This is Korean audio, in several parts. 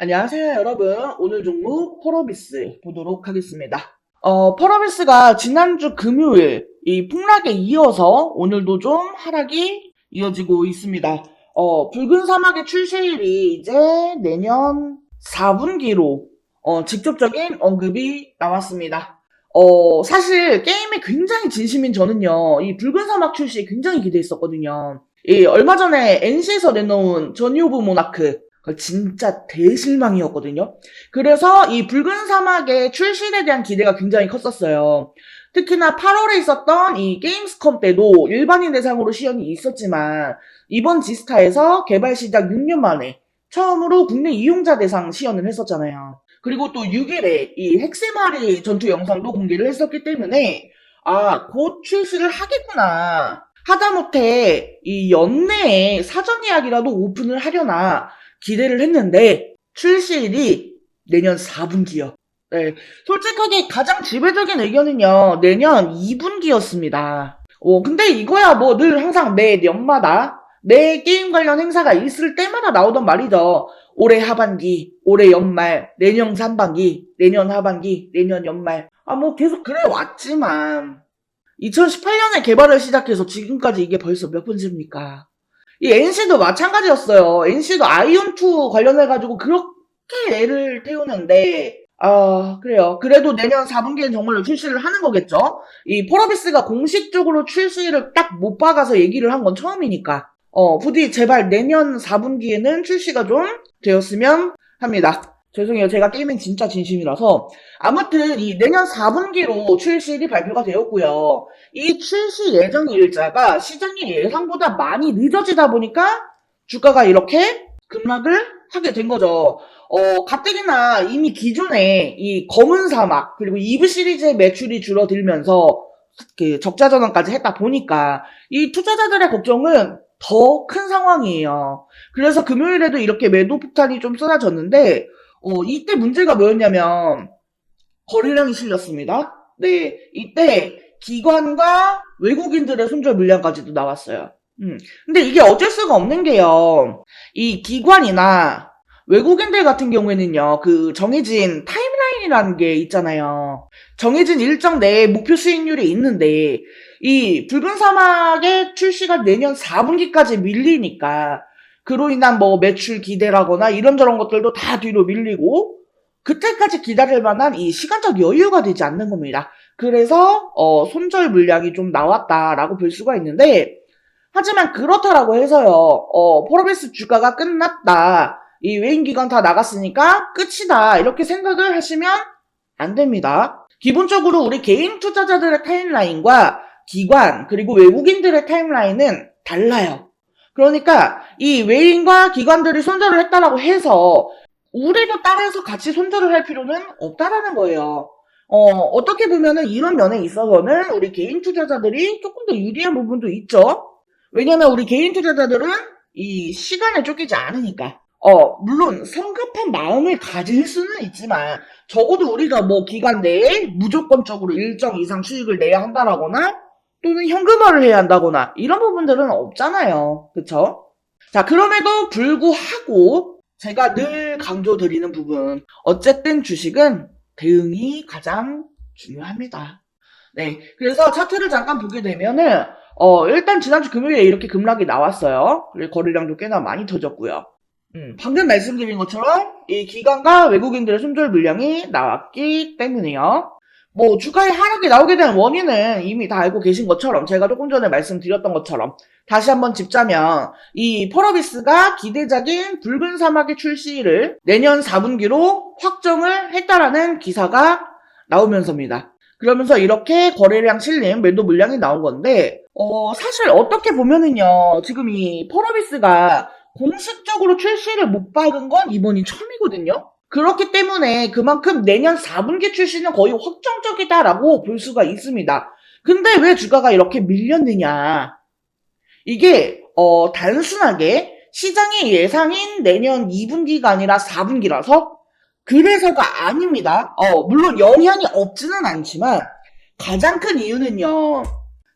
안녕하세요, 여러분. 오늘 종목 펄어비스 보도록 하겠습니다. 펄어비스가 지난주 금요일 이 폭락에 이어서 오늘도 좀 하락이 이어지고 있습니다. 붉은 사막의 출시일이 이제 내년 4분기로 직접적인 언급이 나왔습니다. 사실 게임에 굉장히 진심인 저는요, 이 붉은 사막 출시 굉장히 기대했었거든요. 얼마 전에 NC에서 내놓은 저니 오브 모나크 진짜 대실망이었거든요. 그래서 이 붉은 사막의 출시에 대한 기대가 굉장히 컸었어요. 특히나 8월에 있었던 이 게임스컴 때도 일반인 대상으로 시연이 있었지만 이번 지스타에서 개발 시작 6년 만에 처음으로 국내 이용자 대상 시연을 했었잖아요. 그리고 또 6일에 이 핵세마리 전투 영상도 공개를 했었기 때문에 곧 출시를 하겠구나. 하다못해 이 연내에 사전 예약이라도 오픈을 하려나 기대를 했는데 출시일이 내년 4분기요. 네, 솔직하게 가장 지배적인 의견은요, 내년 2분기였습니다. 근데 이거야 뭐 늘 항상 매 연마다 내 게임 관련 행사가 있을 때마다 나오던 말이죠. 올해 하반기, 올해 연말, 내년 상반기, 내년 하반기, 내년 연말. 뭐 계속 그래 왔지만 2018년에 개발을 시작해서 지금까지 이게 벌써 몇 번째입니까? 이 NC도 마찬가지였어요. NC도 아이온2 관련해가지고 그렇게 애를 태우는데, 그래요. 그래도 내년 4분기엔 정말로 출시를 하는 거겠죠? 이 폴어비스가 공식적으로 출시를 딱 못 박아서 얘기를 한 건 처음이니까. 부디 제발 내년 4분기에는 출시가 좀 되었으면 합니다. 죄송해요. 제가 게임엔 진짜 진심이라서. 아무튼 이 내년 4분기로 출시일이 발표가 되었고요. 이 출시 예정 일자가 시장의 예상보다 많이 늦어지다 보니까 주가가 이렇게 급락을 하게 된 거죠. 가뜩이나 이미 기존에 이 검은 사막 그리고 이브 시리즈의 매출이 줄어들면서 그 적자 전환까지 했다 보니까 이 투자자들의 걱정은 더 큰 상황이에요. 그래서 금요일에도 이렇게 매도 폭탄이 좀 쏟아졌는데 이때 문제가 뭐였냐면 거래량이 실렸습니다. 네, 이때 기관과 외국인들의 손절 물량까지도 나왔어요. 근데 이게 어쩔 수가 없는 게요. 이 기관이나 외국인들 같은 경우에는요, 그 정해진 타임라인이라는 게 있잖아요. 정해진 일정 내에 목표 수익률이 있는데, 이 붉은 사막의 출시가 내년 4분기까지 밀리니까, 그로 인한 뭐 매출 기대라거나 이런저런 것들도 다 뒤로 밀리고, 그때까지 기다릴 만한 이 시간적 여유가 되지 않는 겁니다. 그래서 손절 물량이 좀 나왔다라고 볼 수가 있는데 하지만 그렇다라고 해서요. 폴어비스 주가가 끝났다. 이 외인 기관 다 나갔으니까 끝이다. 이렇게 생각을 하시면 안 됩니다. 기본적으로 우리 개인 투자자들의 타임라인과 기관 그리고 외국인들의 타임라인은 달라요. 그러니까 이 외인과 기관들이 손절을 했다라고 해서 우리도 따라서 같이 손절을 할 필요는 없다라는 거예요. 어떻게 보면은 이런 면에 있어서는 우리 개인 투자자들이 조금 더 유리한 부분도 있죠. 왜냐면 우리 개인 투자자들은 이 시간에 쫓기지 않으니까. 물론 성급한 마음을 가질 수는 있지만 적어도 우리가 뭐 기간 내에 무조건적으로 일정 이상 수익을 내야 한다라거나 또는 현금화를 해야 한다거나 이런 부분들은 없잖아요. 그쵸? 자, 그럼에도 불구하고 제가 늘 강조드리는 부분. 어쨌든 주식은 대응이 가장 중요합니다. 네. 그래서 차트를 잠깐 보게 되면은, 일단 지난주 금요일에 이렇게 급락이 나왔어요. 그리고 거래량도 꽤나 많이 터졌고요. 방금 말씀드린 것처럼 이 기관과 외국인들의 손절 물량이 나왔기 때문이요. 뭐 주가의 하락이 나오게 된 원인은 이미 다 알고 계신 것처럼 제가 조금 전에 말씀드렸던 것처럼 다시 한번 짚자면 이 펄어비스가 기대작인 붉은 사막의 출시를 내년 4분기로 확정을 했다라는 기사가 나오면서입니다. 그러면서 이렇게 거래량 실림 매도 물량이 나온 건데 사실 어떻게 보면은요 지금 이 펄어비스가 공식적으로 출시를 못 박은 건 이번이 처음이거든요. 그렇기 때문에 그만큼 내년 4분기 출시는 거의 확정적이다라고 볼 수가 있습니다. 근데 왜 주가가 이렇게 밀렸느냐? 이게 단순하게 시장의 예상인 내년 2분기가 아니라 4분기라서 그래서가 아닙니다. 물론 영향이 없지는 않지만 가장 큰 이유는요.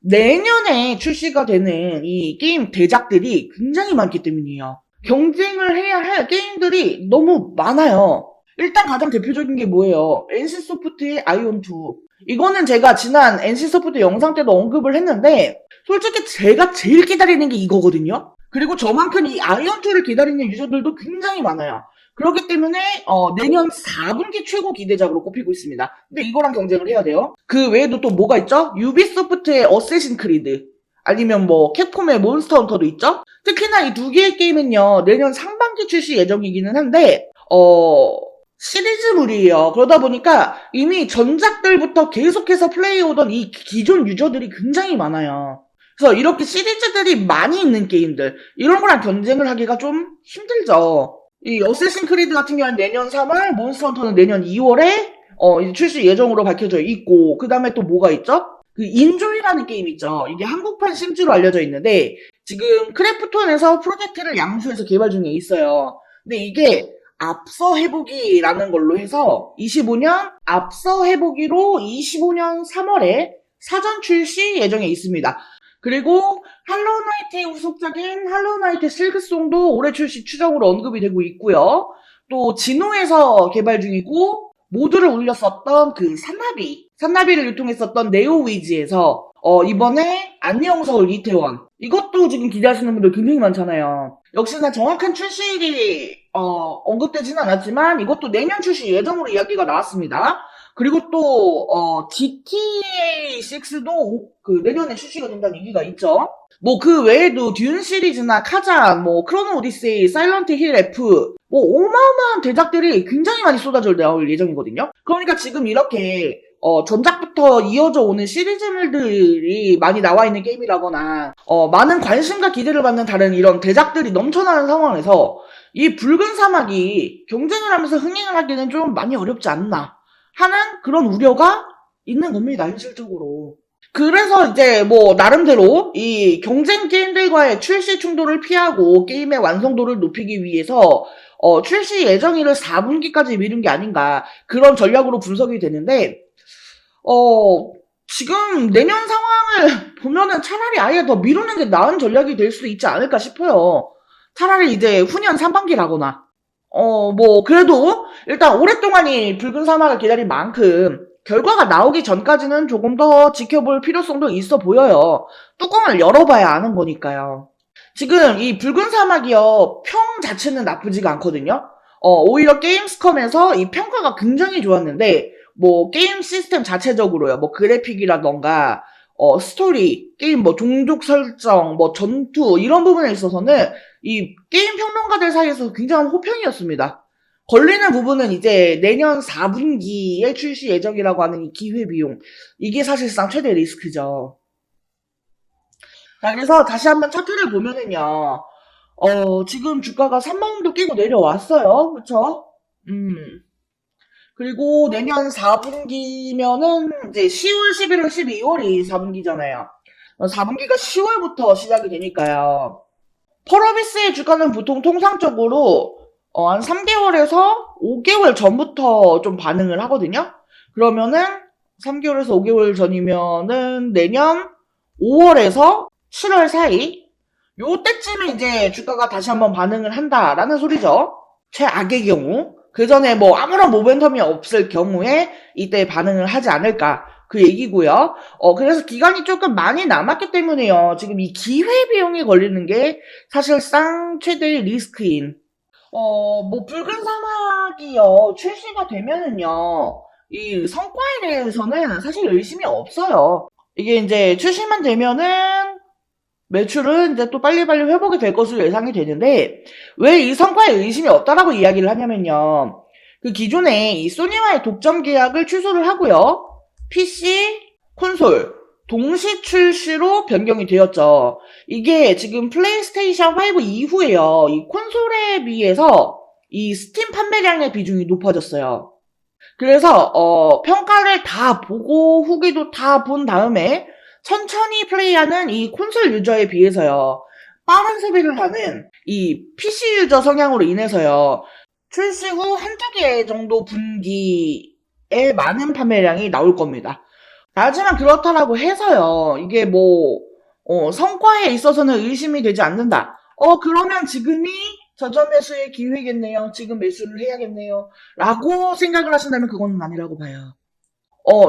내년에 출시가 되는 이 게임 대작들이 굉장히 많기 때문이에요. 경쟁을 해야 할 게임들이 너무 많아요. 일단 가장 대표적인 게 뭐예요? NC소프트의 아이온2. 이거는 제가 지난 NC소프트 영상 때도 언급을 했는데 솔직히 제가 제일 기다리는 게 이거거든요. 그리고 저만큼 이 아이온2를 기다리는 유저들도 굉장히 많아요. 그렇기 때문에 내년 4분기 최고 기대작으로 꼽히고 있습니다. 근데 이거랑 경쟁을 해야 돼요. 그 외에도 또 뭐가 있죠? 유비소프트의 어쌔신 크리드, 아니면 뭐 캡콤의 몬스터 헌터도 있죠? 특히나 이 두 개의 게임은요, 내년 상반기 출시 예정이기는 한데 시리즈물이에요. 그러다 보니까 이미 전작들부터 계속해서 플레이해오던 이 기존 유저들이 굉장히 많아요. 그래서 이렇게 시리즈들이 많이 있는 게임들, 이런 거랑 경쟁을 하기가 좀 힘들죠. 이 어쌔신 크리드 같은 경우는 내년 3월, 몬스터 헌터는 내년 2월에 출시 예정으로 밝혀져 있고, 그 다음에 또 뭐가 있죠? 그 인조이라는 게임 있죠. 이게 한국판 심즈로 알려져 있는데 지금 크래프톤에서 프로젝트를 양수해서 개발 중에 있어요. 근데 이게 앞서 해보기라는 걸로 해서 25년 앞서 해보기로 25년 3월에 사전 출시 예정에 있습니다. 그리고 할로우나이트의 후속작인 할로우나이트 실크송도 올해 출시 추정으로 언급이 되고 있고요. 또 진호에서 개발 중이고 모드를 올렸었던 그 산나비를 유통했었던 네오위즈에서 이번에 안녕 서울 이태원, 이것도 지금 기대하시는 분들 굉장히 많잖아요. 역시나 정확한 출시일이 언급되지는 않았지만 이것도 내년 출시 예정으로 이야기가 나왔습니다. 그리고 또 GTA 6도 그 내년에 출시가 된다는 얘기가 있죠. 뭐 그 외에도 듄 시리즈나 카자, 뭐 크로노 오디세이, 사일런트 힐 F, 뭐 어마어마한 대작들이 굉장히 많이 쏟아져 나올 예정이거든요. 그러니까 지금 이렇게 전작부터 이어져 오는 시리즈물들이 많이 나와 있는 게임이라거나 많은 관심과 기대를 받는 다른 이런 대작들이 넘쳐나는 상황에서 이 붉은 사막이 경쟁을 하면서 흥행을 하기는 좀 많이 어렵지 않나 하는 그런 우려가 있는 겁니다, 현실적으로. 그래서 이제 뭐 나름대로 이 경쟁 게임들과의 출시 충돌을 피하고 게임의 완성도를 높이기 위해서 출시 예정일을 4분기까지 미룬 게 아닌가, 그런 전략으로 분석이 되는데 지금 내년 상황을 보면은 차라리 아예 더 미루는 게 나은 전략이 될 수도 있지 않을까 싶어요. 차라리 이제 후년 3반기라거나. 뭐 그래도 일단 오랫동안 이 붉은 사막을 기다린 만큼 결과가 나오기 전까지는 조금 더 지켜볼 필요성도 있어 보여요. 뚜껑을 열어봐야 아는 거니까요. 지금 이 붉은 사막이요, 평 자체는 나쁘지가 않거든요. 오히려 게임스컴에서 이 평가가 굉장히 좋았는데 뭐 게임 시스템 자체적으로요, 뭐 그래픽이라던가 스토리, 게임 뭐 종족 설정, 뭐 전투, 이런 부분에 있어서는 이 게임 평론가들 사이에서 굉장한 호평이었습니다. 걸리는 부분은 이제 내년 4분기에 출시 예정이라고 하는 이 기회비용, 이게 사실상 최대 리스크죠. 자, 그래서 다시 한번 차트를 보면은요, 지금 주가가 3만원도 끼고 내려왔어요. 그쵸? 그리고 내년 4분기면은 이제 10월, 11월, 12월이 4분기잖아요. 4분기가 10월부터 시작이 되니까요. 펄어비스의 주가는 보통 통상적으로 한 3개월에서 5개월 전부터 좀 반응을 하거든요. 그러면은 3개월에서 5개월 전이면은 내년 5월에서 7월 사이, 요때쯤에 이제 주가가 다시 한번 반응을 한다라는 소리죠. 최악의 경우. 그 전에 뭐 아무런 모멘텀이 없을 경우에 이때 반응을 하지 않을까, 그 얘기고요. 그래서 기간이 조금 많이 남았기 때문에요, 지금 이 기회비용이 걸리는 게 사실상 최대의 리스크인. 뭐 붉은 사막이요, 출시가 되면은요, 이 성과에 대해서는 사실 의심이 없어요. 이게 이제 출시만 되면은 매출은 이제 또 빨리빨리 회복이 될 것으로 예상이 되는데, 왜 이 성과에 의심이 없다라고 이야기를 하냐면요, 그 기존에 이 소니와의 독점 계약을 취소를 하고요, PC, 콘솔 동시 출시로 변경이 되었죠. 이게 지금 플레이스테이션 5 이후에요, 이 콘솔에 비해서 이 스팀 판매량의 비중이 높아졌어요. 그래서 평가를 다 보고 후기도 다 본 다음에 천천히 플레이하는 이 콘솔 유저에 비해서요, 빠른 소비를 하는 이 PC 유저 성향으로 인해서요, 출시 후 한두 개 정도 분기에 많은 판매량이 나올 겁니다. 하지만 그렇다라고 해서요, 이게 뭐 성과에 있어서는 의심이 되지 않는다. 그러면 지금이 저점 매수의 기회겠네요. 지금 매수를 해야겠네요. 라고 생각을 하신다면 그건 아니라고 봐요.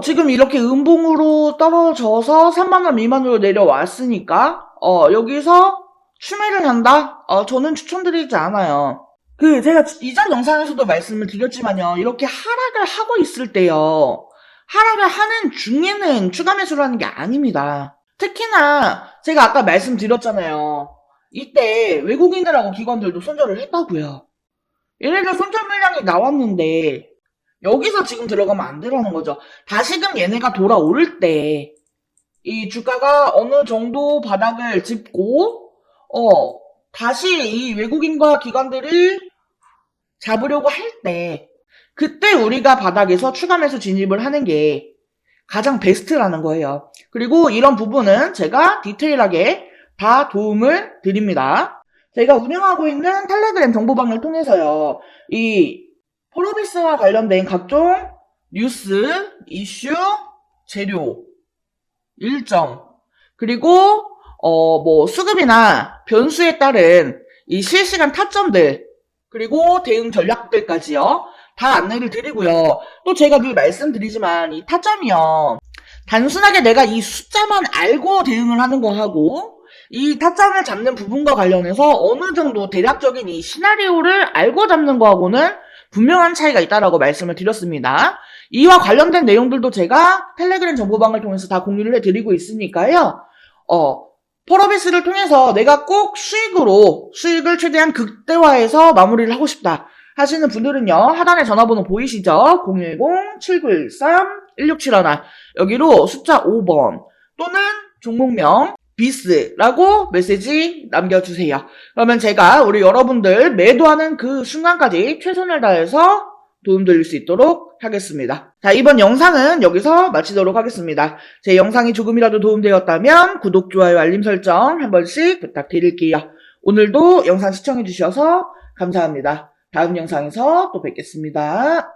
지금 이렇게 음봉으로 떨어져서 3만원 미만으로 내려왔으니까, 여기서 추매를 한다? 저는 추천드리지 않아요. 제가 이전 영상에서도 말씀을 드렸지만요. 이렇게 하락을 하고 있을 때요. 하락을 하는 중에는 추가 매수를 하는 게 아닙니다. 특히나 제가 아까 말씀드렸잖아요. 이때 외국인들하고 기관들도 손절을 했다고요. 얘네들 손절 물량이 나왔는데 여기서 지금 들어가면 안 되라는 거죠. 다시금 얘네가 돌아올 때 이 주가가 어느 정도 바닥을 짚고 다시 이 외국인과 기관들을 잡으려고 할 때 그때 우리가 바닥에서 추가 매수 진입을 하는 게 가장 베스트라는 거예요. 그리고 이런 부분은 제가 디테일하게 다 도움을 드립니다. 제가 운영하고 있는 텔레그램 정보방을 통해서요. 이 포로비스와 관련된 각종 뉴스, 이슈, 재료, 일정, 그리고 수급이나 변수에 따른 이 실시간 타점들, 그리고 대응 전략들까지요. 다 안내를 드리고요. 또 제가 늘 말씀드리지만 이 타점이요. 단순하게 내가 이 숫자만 알고 대응을 하는 거하고 이 타점을 잡는 부분과 관련해서 어느 정도 대략적인 이 시나리오를 알고 잡는 거하고는 분명한 차이가 있다라고 말씀을 드렸습니다. 이와 관련된 내용들도 제가 텔레그램 정보방을 통해서 다 공유를 해드리고 있으니까요. 포러비스를 통해서 내가 꼭 수익을 최대한 극대화해서 마무리를 하고 싶다 하시는 분들은요. 하단에 전화번호 보이시죠? 010-7913-1671 여기로 숫자 5번 또는 종목명 비스라고 메시지 남겨주세요. 그러면 제가 우리 여러분들 매도하는 그 순간까지 최선을 다해서 도움드릴 수 있도록 하겠습니다. 자, 이번 영상은 여기서 마치도록 하겠습니다. 제 영상이 조금이라도 도움되었다면 구독, 좋아요, 알림 설정 한 번씩 부탁드릴게요. 오늘도 영상 시청해주셔서 감사합니다. 다음 영상에서 또 뵙겠습니다.